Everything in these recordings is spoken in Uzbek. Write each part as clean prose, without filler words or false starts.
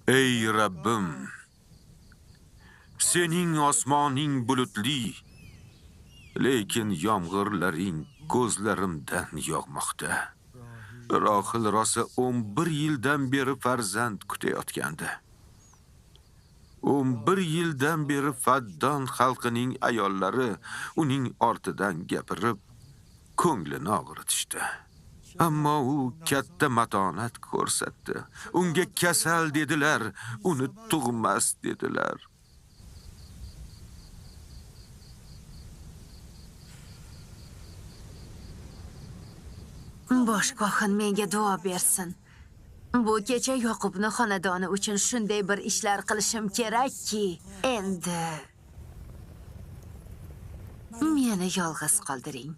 Ey Rabbim, sening osmoning bulutli, lekin yomg'irlaring ko'zlarimdan yog'moqda. Rohil rosa 11 yildan beri farzand kutayotgandi. 11 yildan beri Faddon xalqining ayollari uning ortidan gapirib, ko'nglini og'ritishdi. Ammo u katta matonat ko'rsatdi. Unga kasal dedilar, uni tug'mas dedilar. Boshgohim menga duo bersin. Bu kecha Yoqubni xonadoni uchun shunday bir ishlar qilishim kerakki, endi meni yolg'iz qoldiring.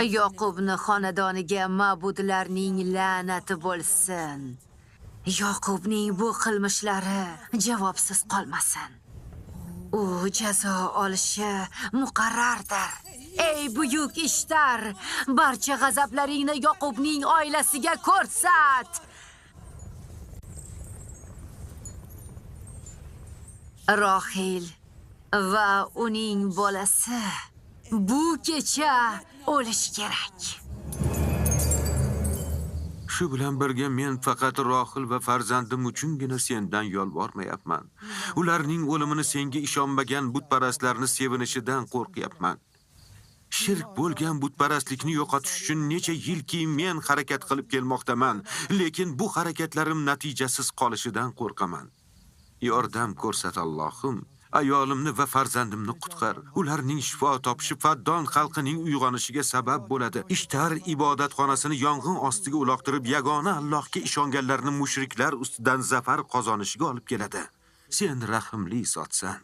Yoqubni xonadoniga ma'budlarning la'nati bo'lsin. Yoqubning bu qilmishlari javobsiz qolmasin. U jazo olishi muqarrardir. Ey buyuk ishtar, barcha g'azablaringni Yoqubning oilasiga ko'rsat. Rohil va uning bolasi bu kecha o'lish kerak. Shu bilan birga men faqat Rohil va farzandim uchungina sendan yolvormayapman. Ularning o'limini senga ishonmagan butparastlarni sevinishidan qo'rqyapman. Shirk bo'lgan butparastlikni yo'qotish uchun necha yilki men harakat qilib kelmoqdaman, lekin bu harakatlarim natijasiz qolishidan qo'rqaman. Yordam ko'rsat Allohim. Ayolimni va farzandimni qutqar. Ularning shifo topishi Faddon xalqining uyg'onishiga sabab bo'ladi. Ishtar ibodatxonasini yong'in ostiga uloqtirib, yagona Allohga ishonganlarni mushriklar ustidan zafar qozonishiga olib keladi. Sen rahimli zotsan.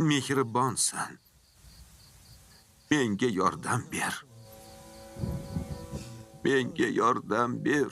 Mehribonsan. Menga yordam ber. Menga yordam ber.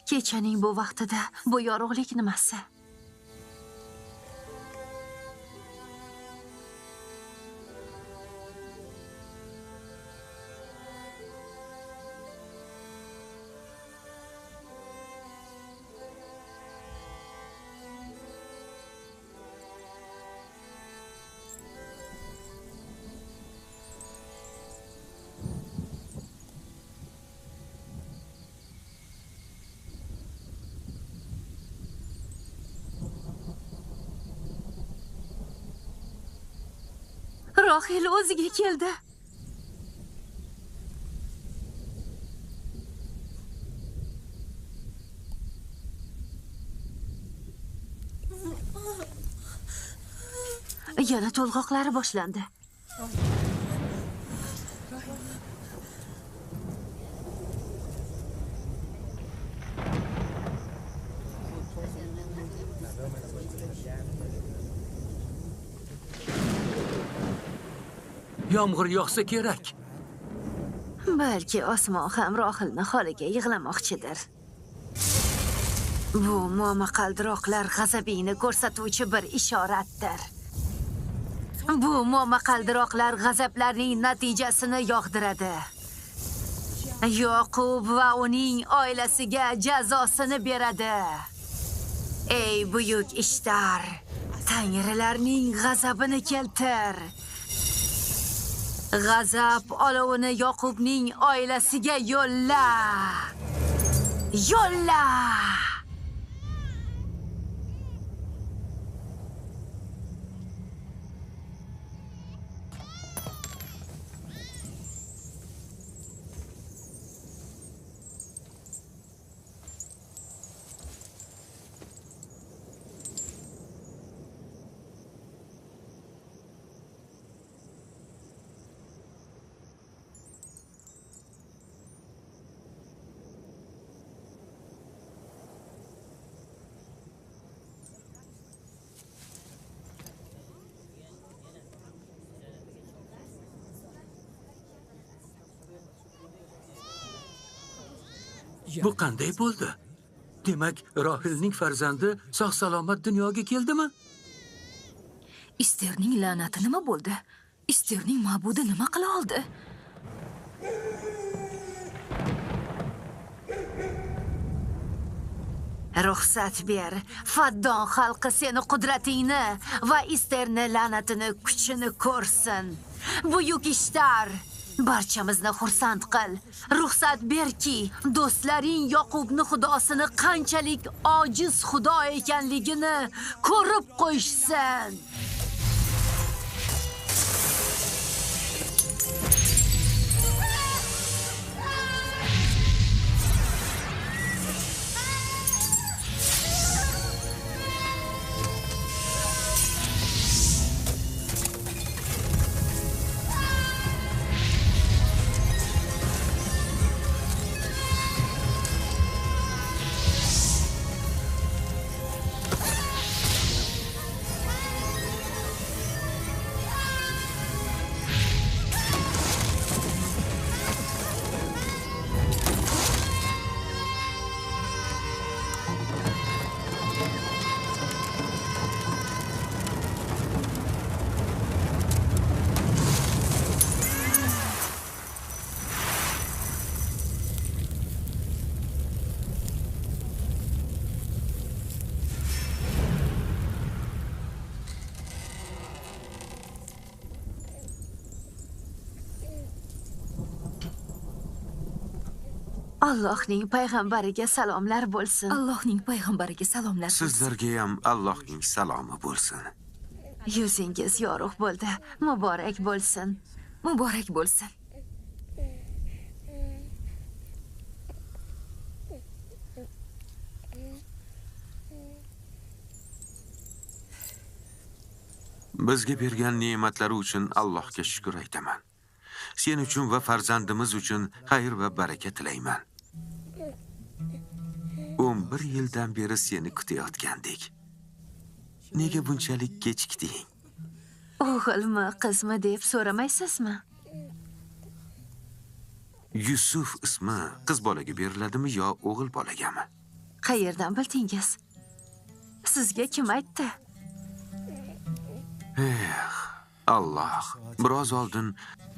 Kechaning bu vaqtida bu yorug'lik nimasi? Rohil o'ziga keldi. Yana to'lg'oqlari boshlandi. Yomg'ir yog'sa kerak. Balki osmon ham Rohilni holiga yig'lamoqchidir. Bu momaqaldiroqlar g'azabingni ko'rsatuvchi bir ishoratdir. Bu momaqaldiroqlar g'azablarning natijasini yog'diradi. Yoqub va uning oilasiga jazosini beradi. Ey buyuk Ishtar, tangrilarning g'azabini keltir. G'azab olovini Yoqubning oilasiga yo'lla. Yo'lla! Bu qanday bo'ldi? Demak, Rohilning farzandi sog'-salomat dunyoga keldimi? Isterning la'nati nima bo'ldi? Isterning ma'budi nima qila oldi? Ruxsat ber. Faddon xalqi seni qudratingni va Isterni la'natini kuchini ko'rsin. Buyuk Ishtar, barchamizni xursand qil. Ruxsat berki, do'stlaring Yoqubni xudosini qanchalik ojiz xudo ekanligini ko'rib qo'yishsin. Allohning payg'ambariga salomlar bo'lsin. Allohning payg'ambariga salomlar bo'lsin. Sizlarga ham Allohning salomi bo'lsin. Yuzingiz yorug' bo'ldi. Muborak bo'lsin. Muborak bo'lsin. Bizga bergan ne'matlari uchun Allohga shukr aytaman. Sen uchun va farzandimiz uchun xayr va baraka tilayman. 11 yildan beri seni kutayotgandik. Nega bunchalik kechikding? O'g'ilmi, qizmi deb so'ramaysizmi? Yusuf ismi qiz bolaga beriladimi yo o'g'il bolagami? Qayerdan bildingiz? Sizga kim aytdi? Alloh, biroz oldin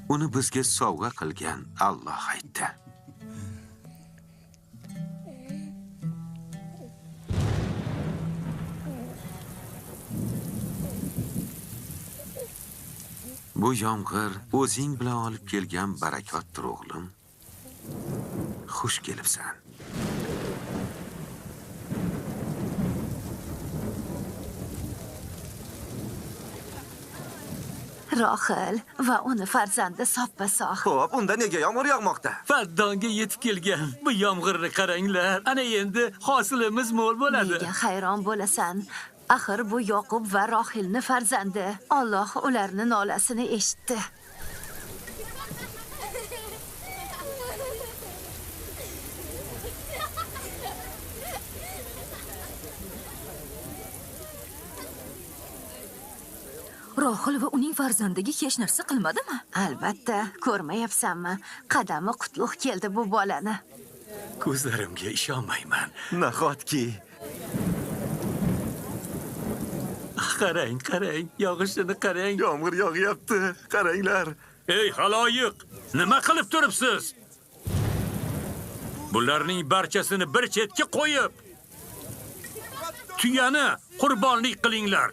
uni bizga sovg'a qilgan Alloh aytdi. Bu yomg'ir o'zing bilan olib kelgan barakotdir o'g'lim. Xush kelibsan. Rohil va uni farzandi soppa-sog'. Xo'p, unda nega yomg'ir yog'moqda? Faddonga yetib kelgan bu yomg'irni qaranglar. Ana endi hosilimiz mo'l bo'ladi. Nega hayron bo'lasan? Axir bu Yoqub va Rohilni farzandi. Alloh ularni nolasini eshitdi. Rohil va uning farzandiga hech narsa qilmadimi? Albatta, ko'rmayapsanmi? Qadami qutlug' keldi bu bolani. Ko'zlarimga ishonmayman. Nahotki Qarang, yog'ishini qarang. Yomg'ir yog'yapti. Qaranglar. Ey haloyiq, nima qilib turibsiz? Bularning barchasini bir chetga qo'yib, tuyani qurbonlik qilinglar.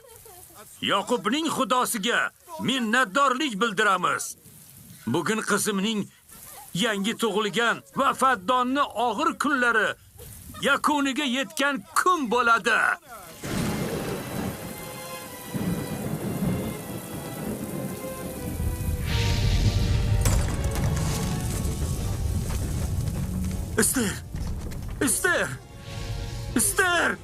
Yoqubning xudosiga minnatdorlik bildiramiz. Bugun qizimning yangi tug'ilgan va faddonni og'ir kunlari yakuniga yetgan kun bo'ladi. Ester! Ester! Ester!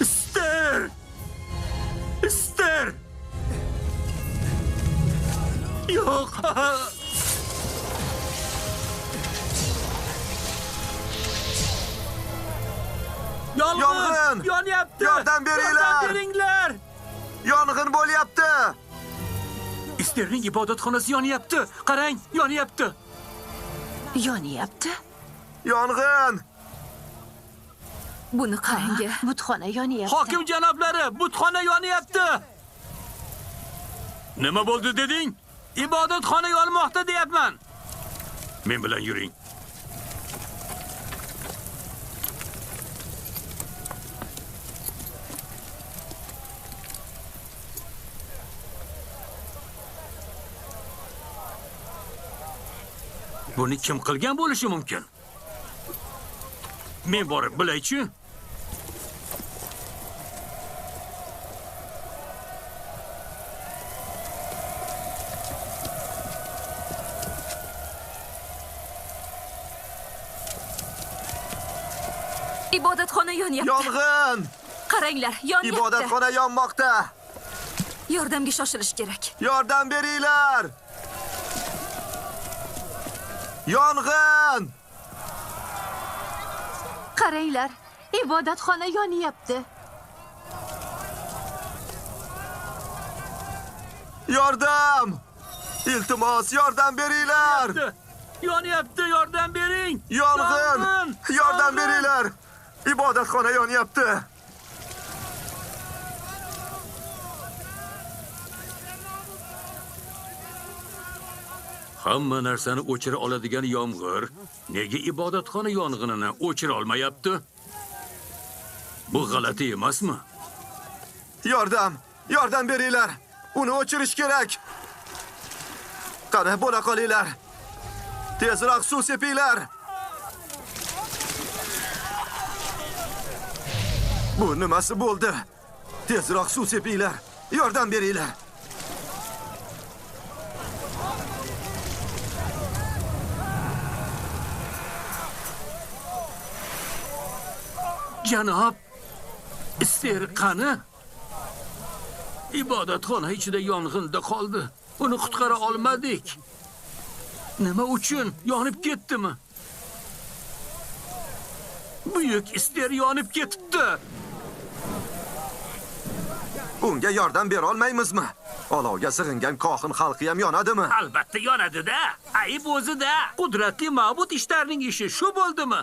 Ester! Ester! Yo'q! Yong'in! Yonyapti! Yordam beringlar! Yordam beringlar! Yong'in bo'lyapti. Esterning ibodatxonasi yonyapti. Qarang, yonyapti. Yonyapti? Yong'in! Buni qarang. Butxona yonyapti. Hokim janoblari, butxona yonyapti. Nima bo'ldi deding? Ibodatxona yonmoqda deyapman. Men bilan yuring. Buni kim qilgan bo'lishi mumkin? Men borib bilay-chi. Ibodatxona yonyapti. Yong'in! Qaranglar, yonyapti. Ibodatxona yonmoqda. Yordamga shoshilish kerak. Yordam beringlar. Yong'in! Qaranglar, ibodatxona yonyapti. Yordam! Iltimos, yordam beringlar. Yonyapti, yordam bering. Yong'in! Yordam beringlar. Ibodatxona yonyapti. Hamma narsani o'chira oladigan yomg'ir nega ibodatxona yong'inini o'chira olmayapti? Bu g'alati emasmi? Yordam beringlar. Uni o'chirish kerak. Qani, bo'la qolinglar. Tezroq suv sepinglar. Bu nimasi bo'ldi? Tezroq suv sepinglar. Yordam beringlar. Janob, Ester qani? Ibodatxona ichida yong'inda qoldi. Uni qutqara olmadik. Nima uchun? Yonib ketdimi? Buyuk Ester yonib ketibdi. Unga yordam bera olmaymizmi? Olovga sig'ingan Qohin xalqi ham yonadimi? Albatta yonadi-da. Ayb o'zida. Qudratli ma'bud ishlarning ishi shu bo'ldimi?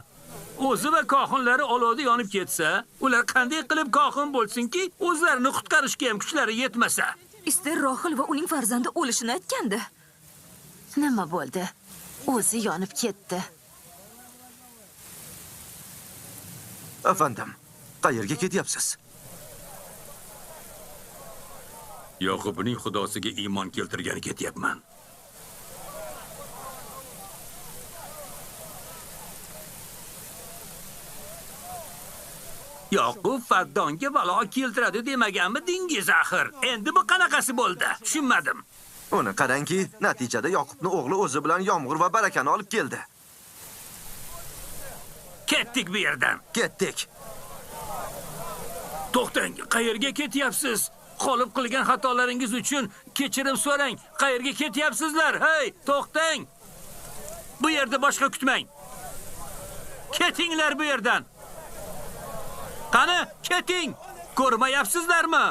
O'zi va qohinlari olovda yonib ketsa, ular qanday qilib qohin bo'lsinki, o'zlarini qutqarishga ham kuchlari yetmasa? Ester Rohil va uning farzandi o'lishini aytgandi. Nima bo'ldi? O'zi yonib ketdi. Afandim, qayerga ketyapsiz? Yoqubning xudosiga iymon keltirgani ketyapman. Yoqub faddonga balo keltiradi demaganmidingiz axir? Endi bu qanaqasi bo'ldi? Tushunmadim. Uni qarangki, natijada Yoqubni o'g'li o'zi bilan yomg'ir va barakani olib keldi. Ketdik bu yerdan. Ketdik. To'xtang, qayerga ketyapsiz? Qolib qilgan xatolaringiz uchun kechirim so'rang. Qayerga ketyapsizlar? Hey, to'xtang. Bu yerda boshqa kutmang. Ketinglar bu yerdan. Qani, keting. Ko'rmayapsizlarmi?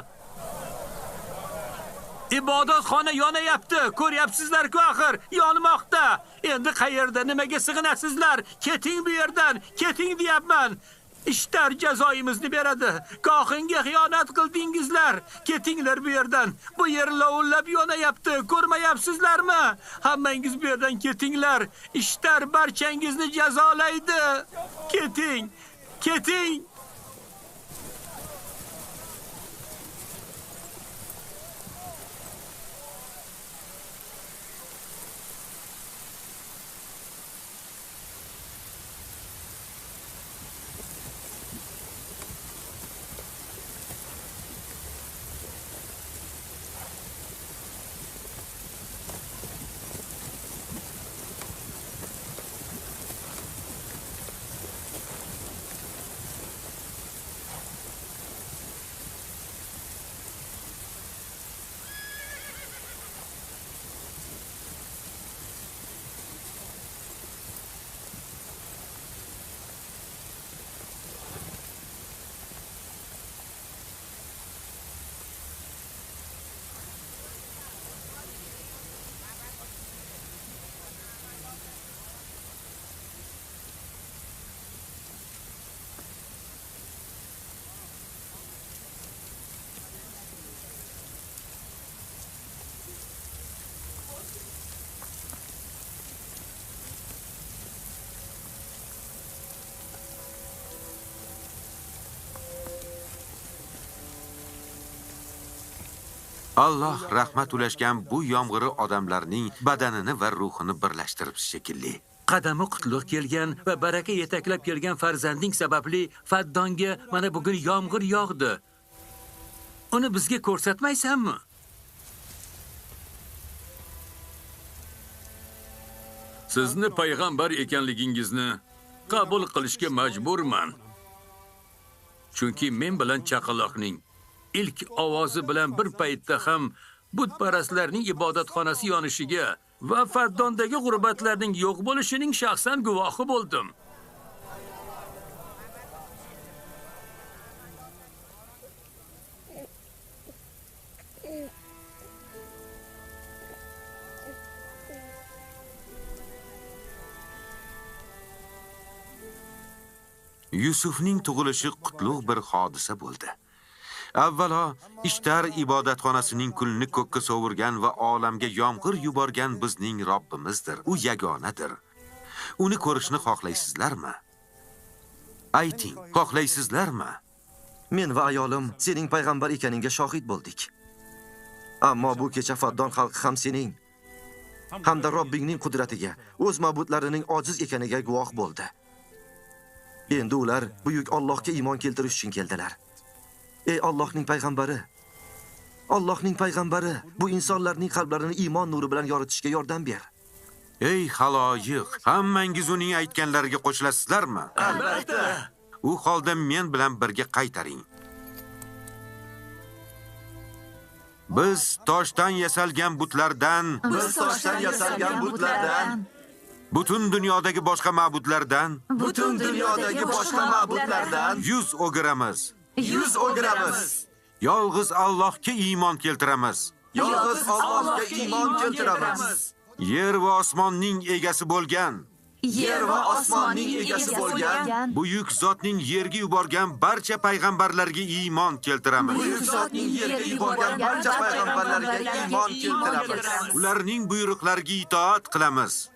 Ibodatxona yonayapti. Ko'ryapsizlar-ku axir, yonmoqda. Endi qayerda nimaga sig'inasizlar? Keting bu yerdan. Keting deyapman. Ishtar jazoimizni beradi. Kohinga xiyonat qildingizlar. Ketinglar bu yerdan. Bu yer lovullab yonayapti. Ko'rmayapsizlarmi? Hammangiz bu yerdan ketinglar. Ishtar barchangizni jazolaydi. Keting. Keting. Alloh rahmat ulashgan bu yomg'iri odamlarning badanini va ruhini birlashtirib shekilli. Qadami qutlug' kelgan va baraka yetaklab kelgan farzanding sababli Faddonga mana bugun yomg'ir yog'di. Uni bizga ko'rsatmaysanmi? Sizni payg'ambar ekanligingizni qabul qilishga majburman. Chunki men bilan chaqaloqning ilk ovozi bilan bir paytda ham butparastlarning ibodatxonasi yonishiga va Faddondagi g'urbatlarning yo'q bo'lishining shaxsan guvohi bo'ldim. Yusufning tug'ilishi qutlug' bir hodisa bo'ldi. Avvalo, Ishtar ibodatxonasining kulni ko'kka sovurgan va olamga yomg'ir yuborgan bizning Robbimizdir. U yagonadir. Uni ko'rishni xohlaysizlarmi? Ayting, xohlaysizlarmi? Men va ayolim sening payg'ambar ekaningga shohid bo'ldik. Ammo bu kecha Faddon xalqi ham sening hamda Robbingning qudratiga, o'z ma'budlarining ojiz ekaniga guvoh bo'ldi. Endi ular buyuk Allohga iymon keltirish uchun keldilar. Ey Allohning payg'ambari! Allohning payg'ambari, bu insonlarning qalblarini iymon nuri bilan yoritishga yordam ber. Ey xaloyiq, hammangiz uning aytganlariga qo'shilasizlarmi? Albatta. U holda men bilan birga qaytaring. Biz toshdan yasalgan butlardan, butun dunyodagi boshqa ma'budlardan, yuz o'giramiz. Yolg'iz Allohga iymon keltiramiz. Yer va osmonning egasi bo'lgan, buyuk zotning yerga yuborgan barcha payg'ambarlarga iymon keltiramiz. Ularning buyruqlariga itoat qilamiz.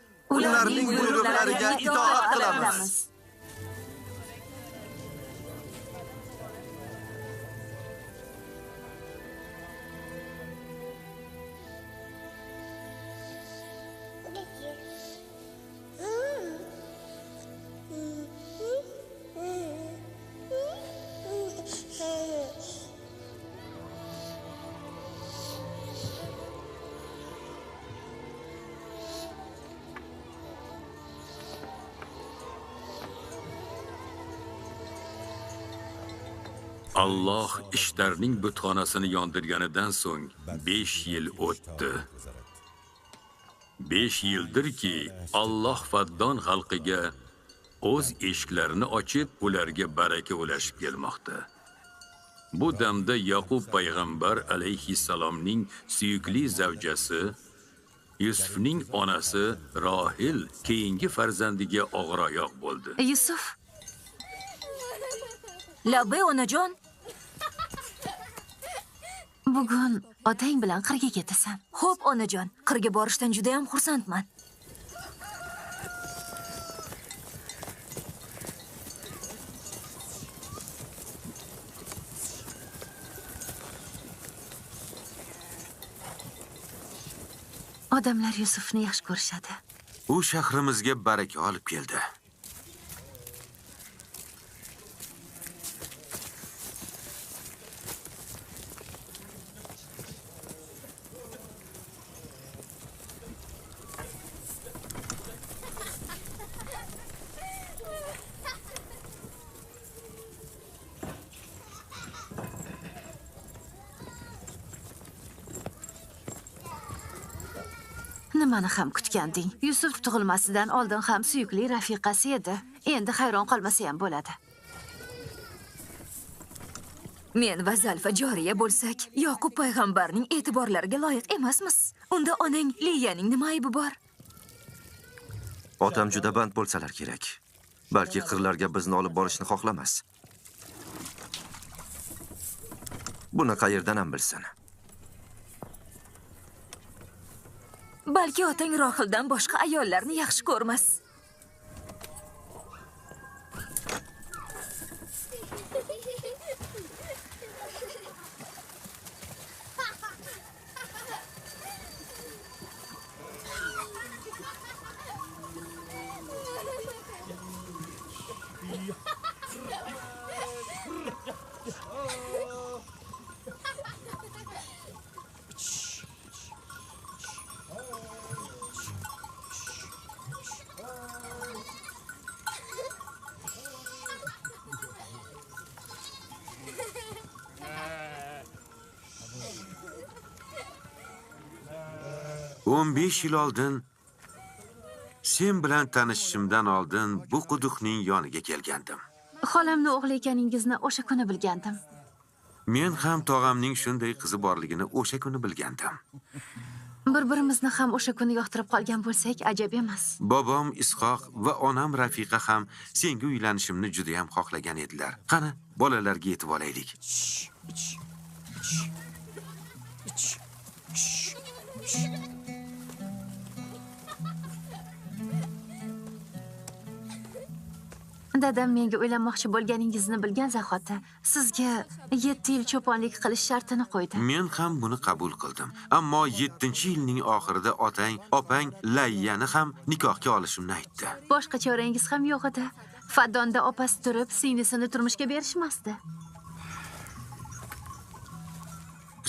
Alloh Ishtarning butxonasini yondirganidan so'ng 5 yil o'tdi. 5 yildirki Alloh Faddon xalqiga o'z eshiklarini ochib, ularga baraka ulashib kelmoqda. Bu damda Yaqub payg'ambar alayhissalomning suyukli zavjasi, Yusufning onasi Rohil keyingi farzandiga og'iroyoq bo'ldi. Yusuf, Labbay onajon. Bugun otang bilan qirga ketasan. Xo'p, onajon, qirga borishdan juda ham xursandman. Odamlar Yusufni yaxshi ko'rishadi. U shahrimizga baraka olib keldi. Nimani ham kutganding? Yusuf tug'ilmasidan oldin ham suyukli rafiqasi edi. Endi hayron qolmasa ham bo'ladi. Men va Zalfa joriya bo'lsak, Yoqub payg'ambarning e'tiborlariga loyiq emasmiz. Unda onang Liyaning nima aybi bor? Otam juda band bo'lsalar kerak. Balki qirlarga bizni olib borishni xohlamas. Buni qayerdan ham bilsin? Balki otang Rohildan boshqa ayollarni yaxshi ko'rmas. O'n 15 yil oldin sen bilan tanishishimdan oldin bu quduqning yoniga kelgandim. Xolamni o'g'li ekaningizni o'sha kuni bilgandim. Men ham tog'amning shunday qizi borligini o'sha kuni bilgandim. Bir-birimizni ham o'sha kuni yoqtirib qolgan bo'lsak, ajab emas. Bobom Ishoq va onam Rafiqa ham senga uylanishimni juda ham xohlagan edilar. Qani, bolalarga yetib olaylik. Dadam menga uylanmoqchi bo'lganingizni bilgan zahoti sizga 7 yil cho'ponlik qilish shartini qo'ydi. Men ham buni qabul qildim. Ammo 7-yilning oxirida opang Layyani ham nikohga olishimni aytdi. Boshqa chorangiz ham yo'q edi. Faddonda opasi turib, singlisini turmushga berishmasdi.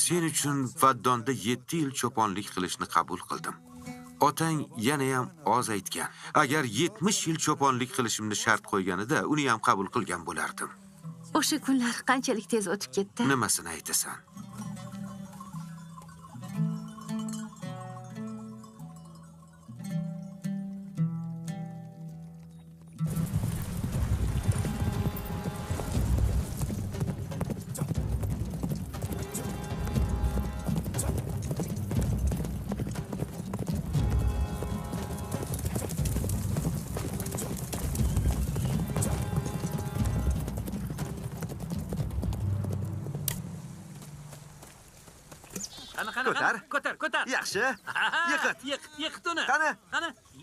Sen uchun Faddonda 7 yil cho'ponlik qilishni qabul qildim. Otang yana ham oz aytgan. Agar 70 yil cho'ponlik qilishimni shart qo'yganida, uni ham qabul qilgan bo'lardim. O'sha kunlar qanchalik tez o'tib ketdi. Nimasini aytasan? Ko'tar. Yaxshi. Yiqit uni. Qani?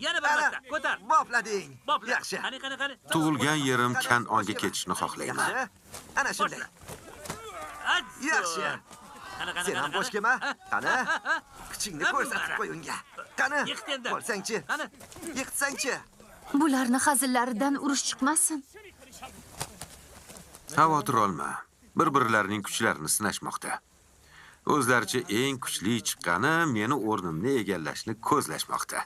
Yana bir marta. Ko'tar. Boplading. Yaxshi. Qani. Tug'ilgan yerim Kanonga ketishni xohlayman. Yaxshi. Ana shunday. Yaxshi. Sen ham bosh kelma. Qani? Kuchingni ko'rsatib qo'y unga. Qani? Bo'lsangchi. Yiqitsangchi. Bularni hazillaridan urush chiqmasin. Xavotir olma. Bir-birlarining kuchlarini sinashmoqda. O'zlaricha eng kuchli chiqqani meni o'rnimni egallashni ko'zlashmoqda.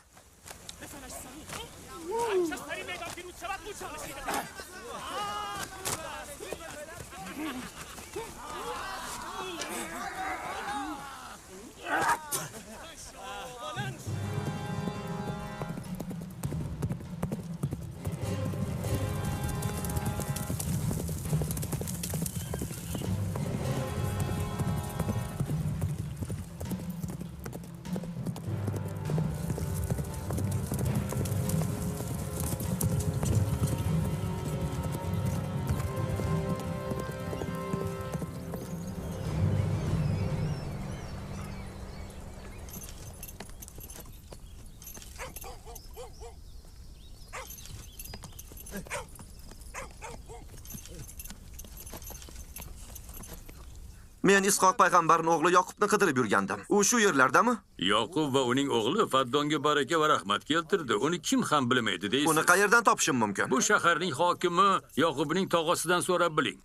Men Ishoq payg'ambarning o'g'li Yoqubni qidirib yurgandim. U shu yerlardami? Yoqub va uning o'g'li Faddonga baraka va rahmat keltirdi. Uni kim ham bilmaydi deysiz. Uni qayerdan topishim mumkin? Bu shaharning hokimi Yoqubning tog'asidan so'rab biling.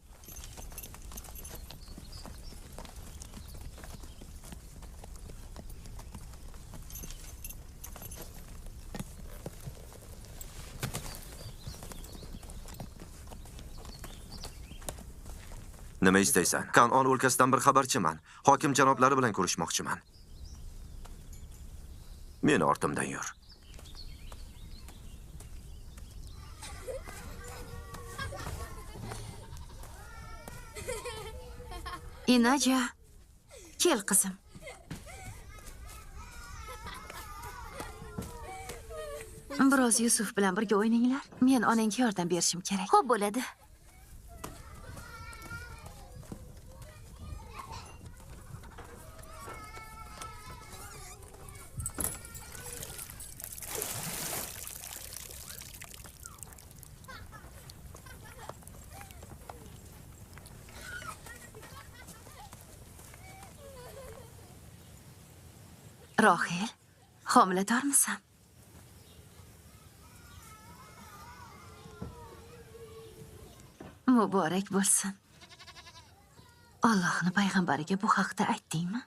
Nima istaysan? Kanon o'lkasidan bir xabarchiman. Hokim janoblari bilan ko'rishmoqchiman. Meni ortimdan yur. Inaja, kel qizim. Biroz Yusuf bilan birga o'ynanglar. Men onangga yordam berishim kerak. Xo'p bo'ladi. Rohil, homiladormisan? Muborak bo'lsin. Allohning payg'ambariga bu haqda aytdingmi?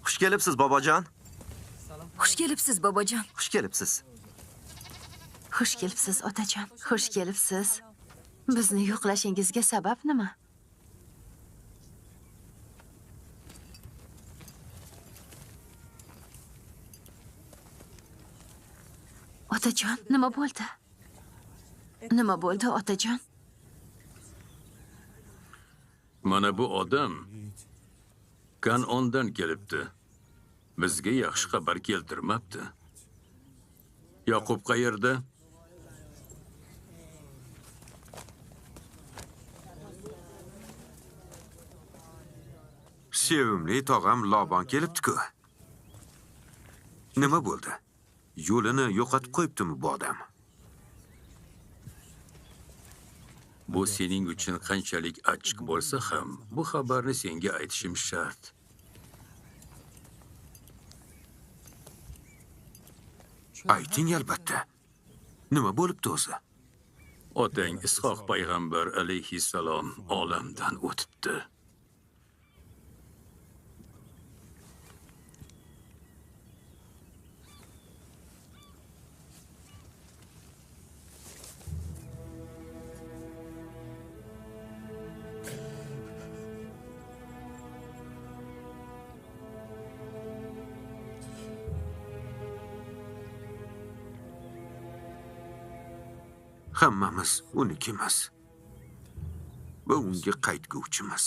Xush kelibsiz, bobojon. Xush kelibsiz, bobojon. Xush kelibsiz. Xush kelibsiz, otajon. Xush kelibsiz. Bizni yo'qlashingizga sabab nima? Otajon, nima bo'ldi? Nima bo'ldi, otajon? Mana bu odam Kanondan kelibdi. Bizga yaxshi xabar keltirmabdi. Yoqub qayerda? Sevimli tog'am Lobon kelibdi-ku. Nima bo'ldi? Yo'lini yo'qotib qo'yibdimi bu odam? Bu sening uchun qanchalik achchiq bo'lsa ham, bu xabarni senga aytishim shart. Ayting albatta. Nima bo'libdi o'zi? Otang Ishoq payg'ambar alayhissalom olamdan o'tibdi. Hammamiz unikimiz. Va unga qaytguvchimiz.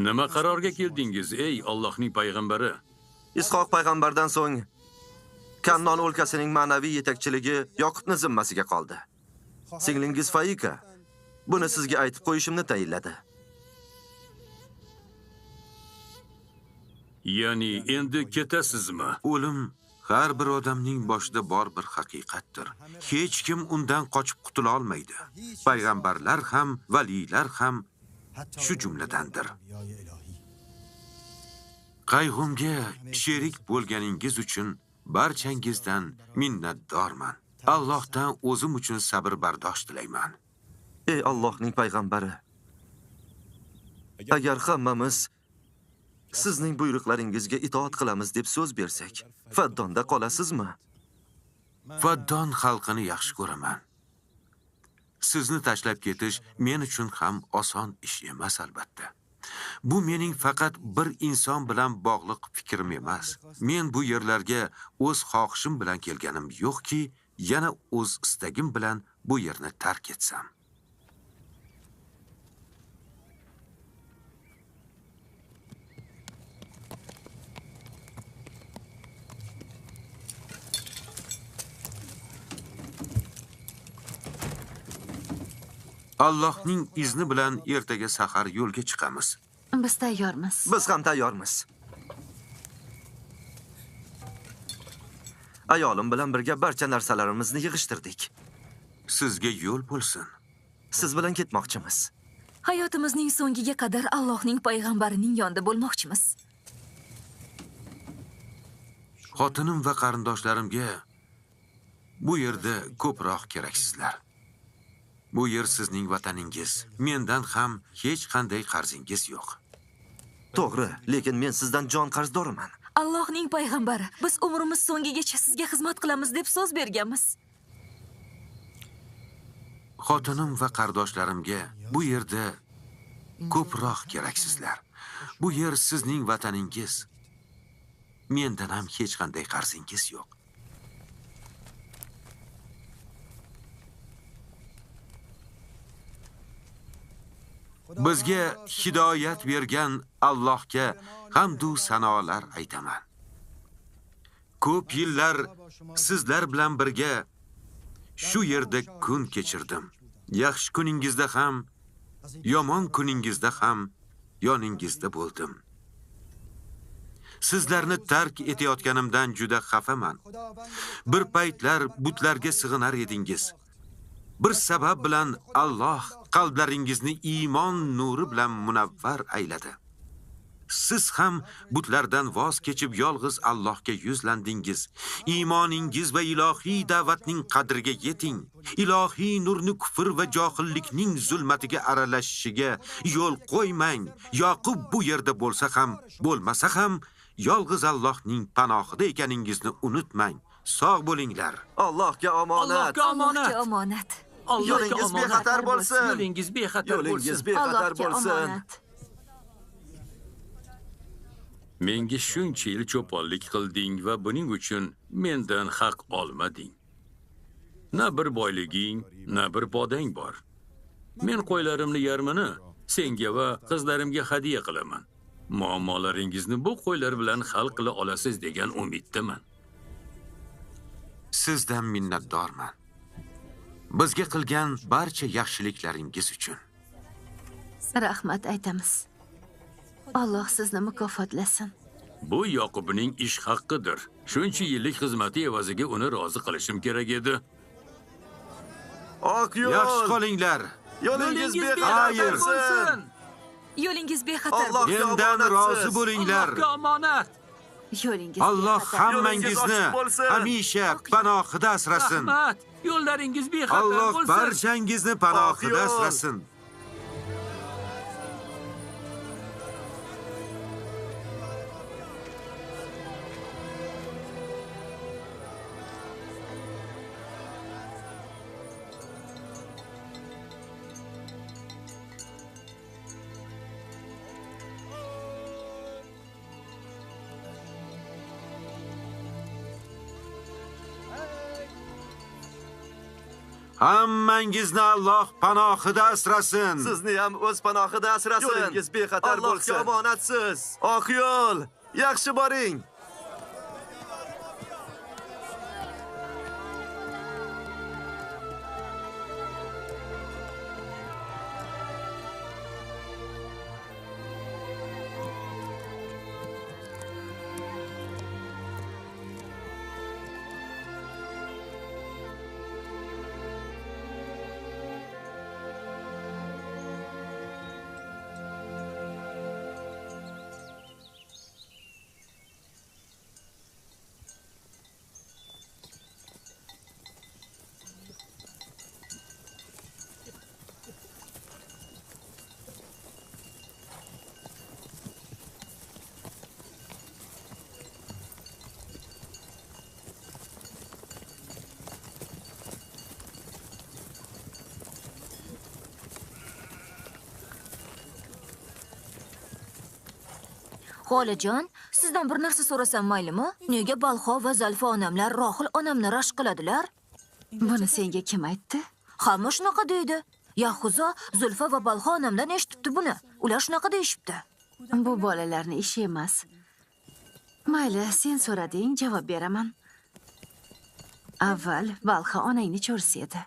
Nima qarorga keldingiz, ey Allohning payg'ambari? Ishoq payg'ambardan so'ng Kannon o'lkasining ma'naviy yetakchiligi Yoqubni zimmasiga qoldi. Singlingiz Faika buni sizga aytib qo'yishimni tayinladi. Ya'ni endi ketasizmi? O'lim har bir odamning boshida bor bir haqiqatdir. Hech kim undan qochib qutula olmaydi. Payg'ambarlar ham, valiylar ham shu jumladandir. Qayg'umga sherik bo'lganingiz uchun barchangizdan minnatdorman. Allohdan o'zim uchun sabr bardosh tilayman. Ey Allohning payg'ambari, Agar hammamiz sizning buyruqlaringizga itoat qilamiz deb so'z bersak, Faddonda qolasizmi? Faddon xalqini yaxshi ko'raman. Sizni tashlab ketish men uchun ham oson ish emas albatta. Bu mening faqat bir inson bilan bog'liq fikrim emas. Men bu yerlarga o'z xohishim bilan kelganim yo'qki, yana o'z istagim bilan bu yerni tark etsam. Allohning izni bilan ertaga sahar yo'lga chiqamiz. Biz tayyormiz. Biz ham tayyormiz. Ayolim bilan birga barcha narsalarimizni yig'ishtirdik. Sizga yo'l bo'lsin. Siz bilan ketmoqchimiz. Hayotimizning so'ngiga qadar Allohning payg'ambarining yonida bo'lmoqchimiz. Xotinim va qarindoshlarimga bu yerda ko'proq keraksizlar. Bu yer sizning vataningiz. Mendan ham hech qanday qarzingiz yo'q. To'g'ri, lekin men sizdan jon qarzdorman. Allohning payg'ambari, biz umrimiz so'ngigacha sizga xizmat qilamiz deb so'z berganmiz. Xotinim va qardoshlarimga bu yerda ko'proq keraksizlar. Bu yer sizning vataningiz. Mendan ham hech qanday qarzingiz yo'q. Bizga hidoyat bergan Allohga hamd va sanolar aytaman. Ko'p yillar sizlar bilan birga shu yerda kun kechirdim. Yaxshi kuningizda ham, yomon kuningizda ham yoningizda bo'ldim. Sizlarni tark etayotganimdan juda xafaman. Bir paytlar butlarga sig'inar edingiz. Bir sabab bilan Alloh qalblaringizni iymon nuri bilan munavvar ayladi. Siz ham butlardan voz kechib yolg'iz Allohga yuzlandingiz. Iymoningiz va ilohiy da'vatning qadriga yeting. Ilohiy nurni kufr va johillikning zulmatiga aralashishiga yo'l qo'ymang. Yoqub bu yerda bo'lsa ham, bo'lmasa ham yolg'iz Allohning panohida ekaningizni unutmang. Sog' bo'linglar. Allohga omonat. Allohga omonat. Allohga omonat. Yo'lingiz bexatar bo'lsin. Yo'lingiz bexatar Yo'lingiz bo'lsin. bexatar Allohga bo'lsin. omonat. Menga shuncha yil cho'ponlik qilding va buning uchun mendan haq olmading. Na bir boyliging, na bir podang bor. Men qo'ylarimni yarmini senga va qizlarimga hadiya qilaman. Muammolaringizni bu qo'ylar bilan hal qila olasiz degan umiddaman. Sizdan minnatdorman. Bizga qilgan barcha yaxshiliklaringiz uchun. Rahmat aytamiz. Alloh sizni mukofotlasin. Bu Yoqubning ish haqqidir. Shuncha yillik xizmati evaziga uni rozi qilishim kerak edi. Oq yo'l. Yaxshi qolinglar. Yo'lingiz bexatar bo'lsin. Yo'lingiz bexatar Alloh- bo'lsin. Mendan rozi bo'linglar. Allohga omonat. Yo'lingiz Alloh bexatar. hammangizni Yo'lingiz ochiq bo'lsin. hamisha panohida asrasin. Rahmat. Yo'llaringiz bexatar Alloh bo'lsin. barchangizni panohida Oq yo'l. asrasin. Hammangizni Alloh panohida asrasin. Sizni ham o'z panohida asrasin. Yo'lingiz bexatar bo'lsin. Allohga omonatsiz. Oq yo'l. Yaxshi boring. Xolajon, sizdan bir narsa so'rasam maylimi? Nega Balxo va Zalfa onamlar Rohil onamni rashk qiladilar? Buni senga kim aytdi? Hamma shunaqa deydi. Yahuzo, Zulfa va Balxo onamdan eshitibdi buni. Ular shunaqa deyishibdi. Bu bolalarning ishi emas. Mayli, sen so'rading, javob beraman. Avval Balxo onangni ko'rsa edi.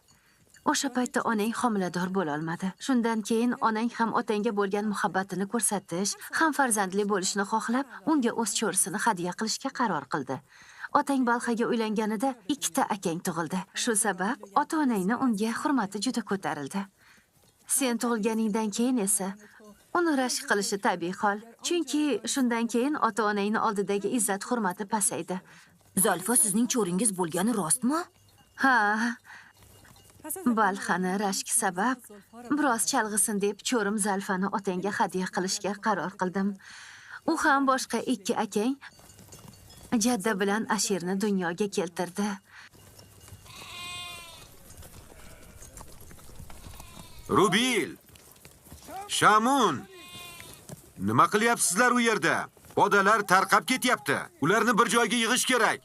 O'sha paytda onang homilador bo'la olmadi. Shundan keyin onang ham otangga bo'lgan muhabbatini ko'rsatish, ham farzandli bo'lishni xohlab, unga o'z cho'risini hadya qilishga qaror qildi. Otang Balxoga uylanganida 2 ta akang tug'ildi. Shu sabab ota-onangni unga hurmati juda ko'tarildi. Sen tug'ilganingdan keyin esa uni rashk qilishi tabiiy hol. Chunki shundan keyin ota-onangni oldidagi izzat hurmati pasaydi. Zalfa sizning cho'ringiz bo'lgani rostmi? Ha. Balxani rashk sabab biroz chalg'isin deb cho'rim Zalfani otangga hadya qilishga qaror qildim. U ham boshqa 2 akang Jadda bilan Ashirni dunyoga keltirdi. Rubil! Shamun! Nima qilyapsizlar u yerda? Podalar tarqab ketyapti. Ularni bir joyga yig'ish kerak.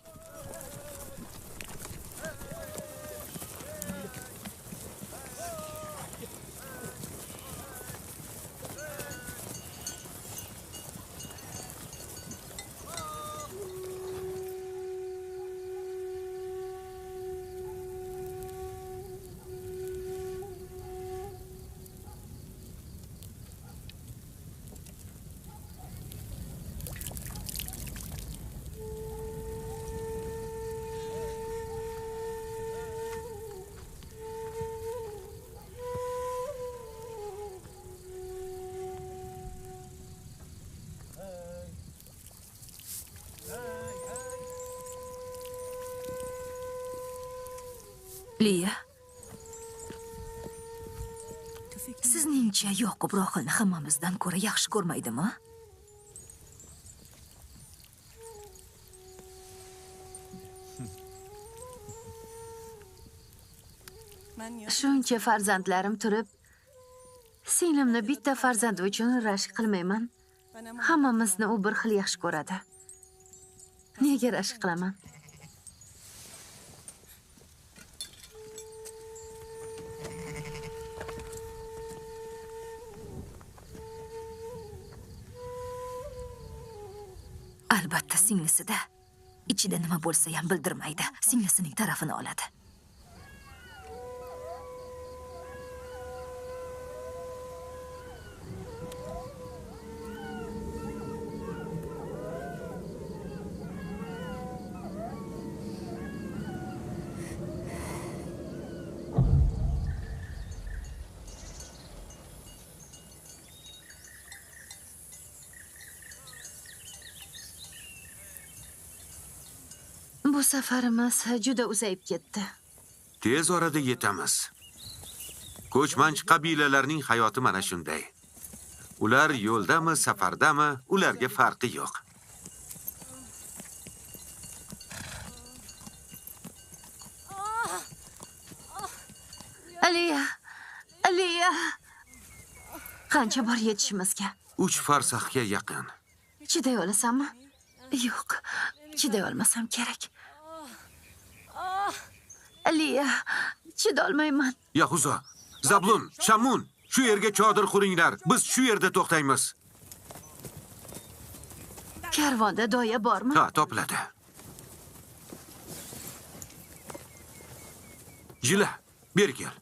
Liya. Sizningcha Yoqub Rohilni hammamizdan ko'ra yaxshi ko'rmaydimi? Shuncha farzandlarim turib, singlimni bitta farzandi uchun rashk qilmayman. Hammamizni u bir xil yaxshi ko'radi. Nega rashk qilaman? Albatta singlisida. Ichida nima bo'lsa ham bildirmaydi. Singlisining tarafini oladi. Bu safarimiz juda uzayib ketdi. Tez orada yetamiz. Ko'chmanchi qabilalarning hayoti mana shunday. Ular yo'ldami, safardami, ularga farqi yo'q. Aliya. Qancha bor yetishimizga? 3 farsahga yaqin. Chiday olasanmi? Yo'q, chiday olmasam kerak. Aliya, chidolmayman. Yahuzo, Zablun, Shamun, shu yerga chodir quringlar. Biz shu yerda to'xtaymiz. Karvonda doya bormi? Ha, topiladi. Jila, beri kel.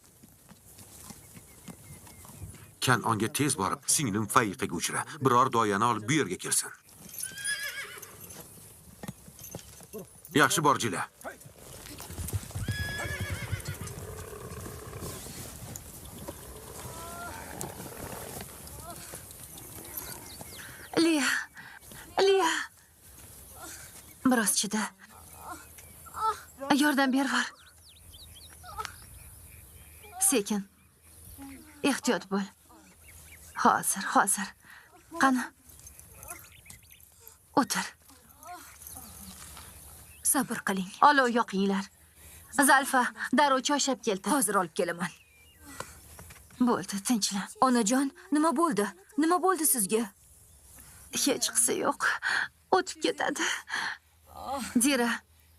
Kanonga tez borib, singlim Fayiqaga uchra. Biror doyani olib bu yerga kelsin. Yaxshi bor, Jila. Aliya. Biroz chida. Yordam bervor. Sekin. Ehtiyot bo'l. Hozir. Qani? O'tir. Sabr qiling. Olov yoqinglar. Zalfa, darrov choyshab keldi. Hozir olib kelaman. Bo'ldi, tinchlan. Onajon, nima bo'ldi? Nima bo'ldi sizga? Hech qisi yo'q. O'tib ketadi. Zira,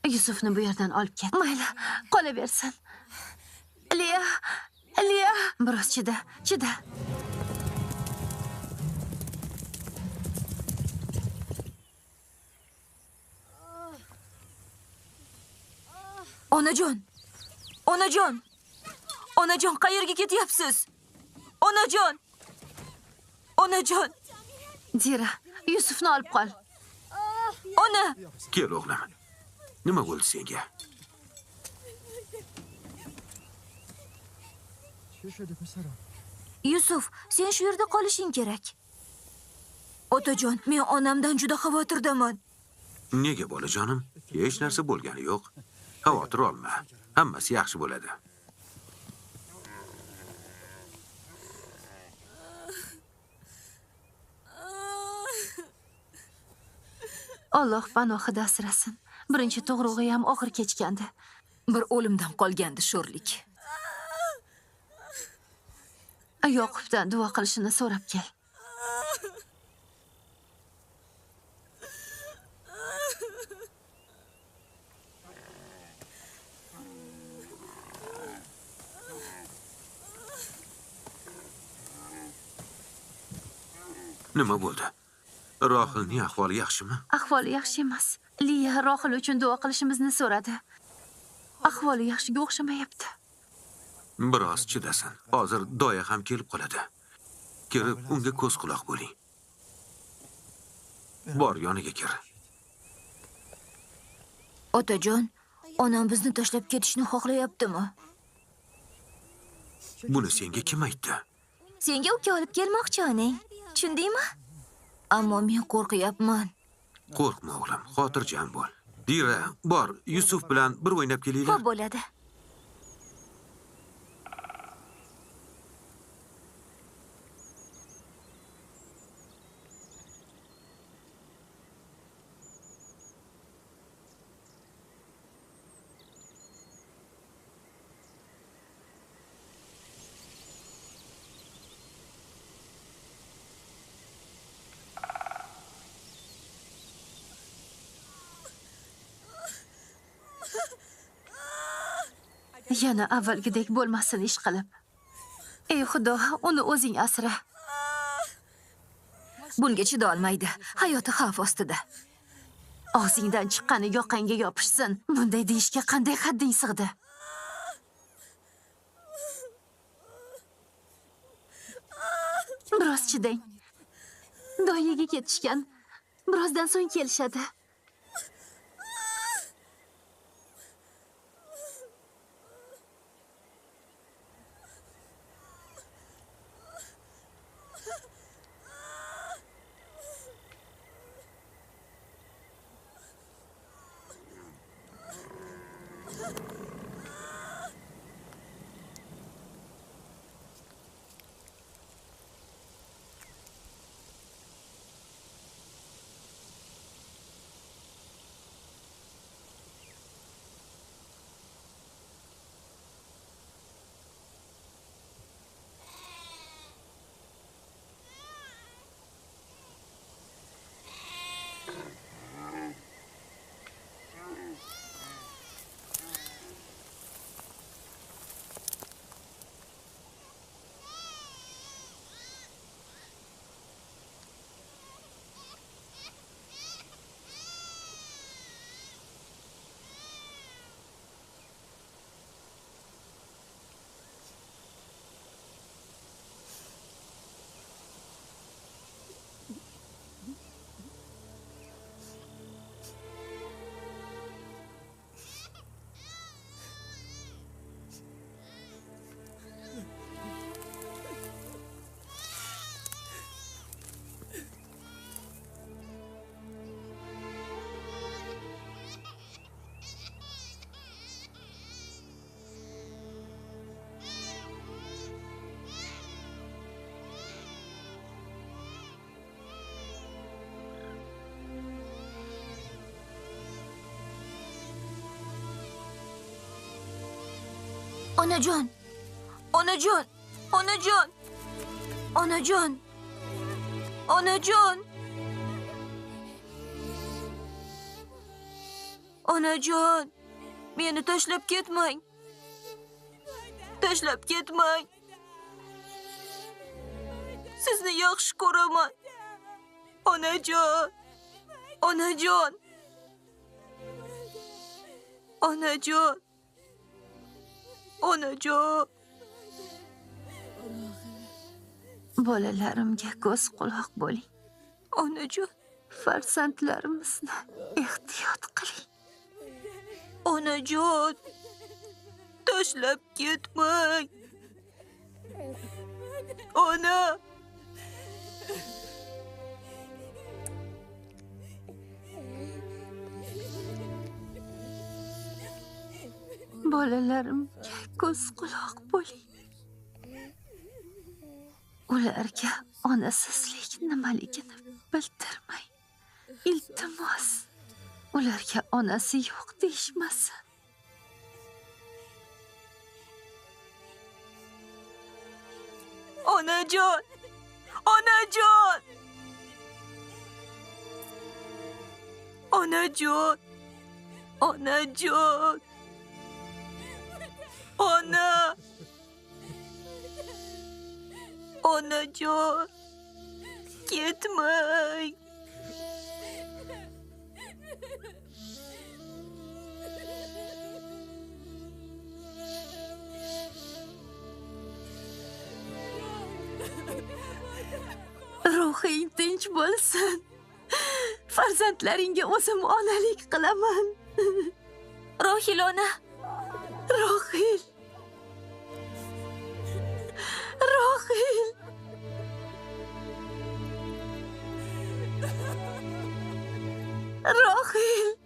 Yusufni bu yerdan olib ket. Mayli, qolaversin. Liya, Liya, biroz chida, chida. Onajon! Onajon! Onajon, qayerga ketyapsiz? Onajon! Onajon! Zira, Yusufni olib qol. Ona! Kel o'g'lim. Nima bo'ldi senga? Yusuf, sen shu yerda qolishing kerak. Otajon, men onamdan juda xavotirdaman. Nega bolajonim? Hech narsa bo'lgani yo'q. Xavotir olma. Hammasi yaxshi bo'ladi. Alloh panohida asrasin. Birinchi tug'rug'i ham og'ir kechgandi. Bir o'limdan qolgandi sho'rlik. Yoqubdan duo qilishini so'rab kel. Nima bo'ldi? Rohilning ahvoli yaxshimi? Ahvoli yaxshi emas. Liya Rohil uchun duo qilishimizni so'radi. Ahvoli yaxshiga o'xshamayapti. Biroz chidasin. Hozir doya ham kelib qoladi. Kirib, unga ko'z quloq bo'ling. Bor, yoniga kir. Otajon, onam bizni tashlab ketishni xohlayaptimi? Buni senga kim aytdi? Senga uka olib kelmoqchi onang. Tushundingmi? Ammo men qo'rqyapman. Qo'rqma o'g'lim, xotirjam bo'l. Dira, bor, Yusuf bilan bir o'ynab kelinglar. Xo'p bo'ladi. Yana avvalgidek bo'lmasin ish qilib. Ey Xudo, uni o'zing asra. Bunga chida olmaydi. Hayoti xavf ostida. Og'zingdan chiqqani yoqangga yopishsin. Bunday deyishga qanday hadding sig'di? Biroz chidang. Doyaga ketishgan. Birozdan so'ng kelishadi. Onajon! Onajon! Onajon! Onajon! Onajon! Onajon, meni tashlab ketmang. Tashlab ketmang. Sizni yaxshi ko'raman. Onajon. Onajon. Onajon. Onajon. Bolalarimga ko'z quloq bo'ling. Onajon. Farzandlarimizni ehtiyot qiling. Onajon. Tashlab ketmang. Ona. Bolalarimga ko'z quloq bo'ling. Ularga onasizlik nimaligini bildirmang. Iltimos, ularga onasi yo'q deyishmasin. Onajon. Onajon. Onajon. Onajon. Ona. Onajon. Ketmang. Ruhing tinch bo'lsin. Farzandlaringga o'zim onalik qilaman. Rohil ona. Rohil. Rohil. Rohil.